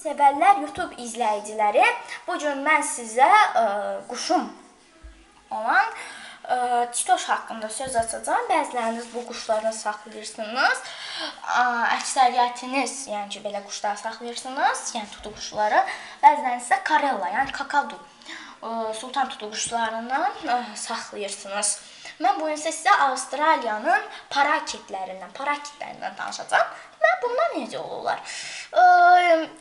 Sevərlər YouTube izləyiciləri, bu gün mən sizə quşum olan Titoş haqqında söz açacağım. Bəziləriniz bu quşları saxlayırsınız. Əksəriyyətiniz, yəni ki, belə quşları saxlayırsınız, yəni tutu quşları. Bəziləriniz isə Karella, yəni kakadu, sultan tutu quşlarından saxlayırsınız. Mən bu gün sizə Avstraliyanın parakitlərindən danışacağım. Və bunlar necə olurlar?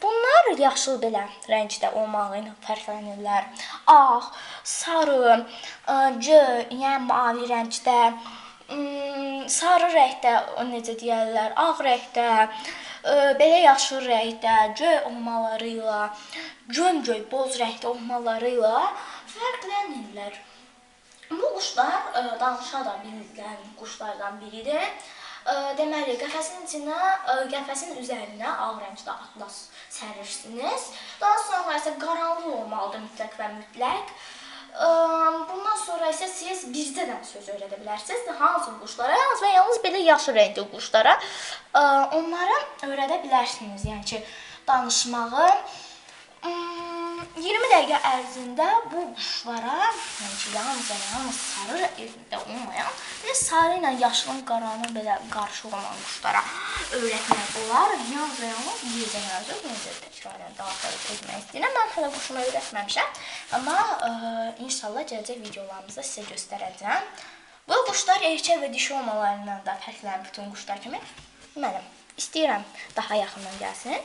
Bunlar yaşıl belə rəngdə olmağı ilə fərqlənirlər. Ağ, sarı, göy, yəni mavi rəngdə, sarı rəngdə, necə deyərlər, ağ rəngdə, belə yaşıl rəngdə, göy olmaları ilə, gömgöy, boz rəngdə olmaları ilə fərqlənirlər. Bu quşlar danışa da bilən quşlardan biridir. Deməli, qəfəsin üzərinə ağ rəngdə atlas sərirsiniz. Daha sonra isə qaranlıq olmalıdır mütləq və mütləq. Bundan sonra isə siz bircədən söz öyrədə bilərsiniz. Hansı quşlara, yalnız və yalnız belə yaşıl rəngli quşlara onları öyrədə bilərsiniz. Yəni ki, danışmağı 20 dəqiqə ərzində bu quşlara, yəni ki, yalnız sarı rəngdə olmayan, və sarı ilə yaşılın, qaranın belə qarışıq olan quşlara öyrətmək olar. Yalnız və yalnız bir dənə özür, necə təkrarən daxil etmək istəyirəm. Mən hələ quşuma öyrətməmişəm, amma inşallah gələcək videolarımızda sizə göstərəcəm. Bu quşlar erkək və dişi olmalarından da fərqlənir bütün quşlar kimi. Mənim istəyirəm daha yaxından gəlsin.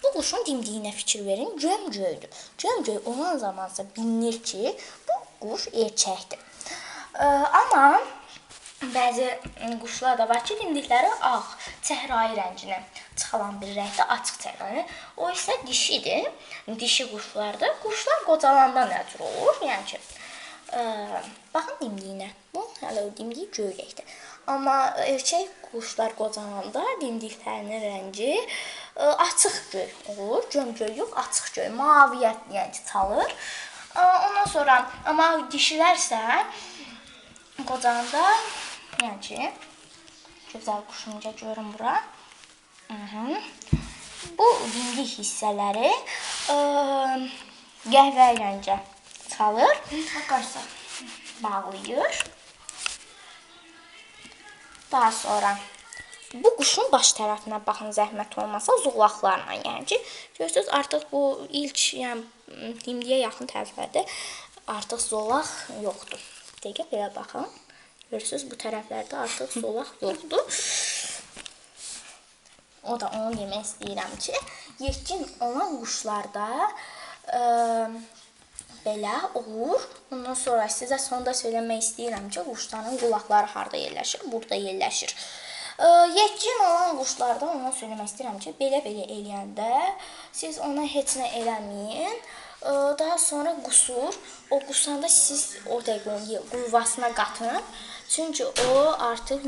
Bu quşun dimdiyinə fikir verin, gömgöydür. Gömgöy olan zamansa bilinir ki, bu quş erkəkdir. Amma bəzi quşlar da var ki, dimdikləri ağ, çəhrayı rənginə çıxalan bir rəngdə, açıq çəhrayı. O isə dişidir, dişi quşlardır. Quşlar qocalanda nə cür olur? Yəni ki, baxın dimdiyinə, bu hələ o dimdiyi göy rəngdir. Amma erkək quşlar qocalanda dimdiklərinin rəngi açıq göy olur. Gömgöy yox, açıq göy. Maviyyət yəni çalır. Ondan sonra, amma dişilər isə qocalanda, yəni ki, gözəl quşumca görün bura. Bu dimdik hissələri qəhvəyi rəngə çalır. Bağlayır. Daha sonra bu quşun baş tərəfinə baxın, zəhmət olmasa zolaqlarla, yəni ki, görürsünüz, artıq bu ilk, yəni dimdiyə yaxın tərəflərdə artıq zolaq yoxdur. Dəqiqə belə baxın, görürsünüz, bu tərəflərdə artıq zolaq yoxdur. O da onu demək istəyirəm ki, yetkin olan quşlarda belə olur. Ondan sonra sizə sonda söyləmək istəyirəm ki, quşların qulaqları harada yerləşir? Burada yerləşir. Yetkin olan quşlarda ona söyləmək istəyirəm ki, belə-belə eləyəndə siz ona heç nə eləməyin. Daha sonra qusur. O qusanda siz o dəqiqə qulvasına qatın. Çünki o artıq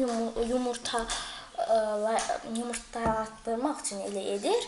yumurtalatdırmaq üçün elə edir.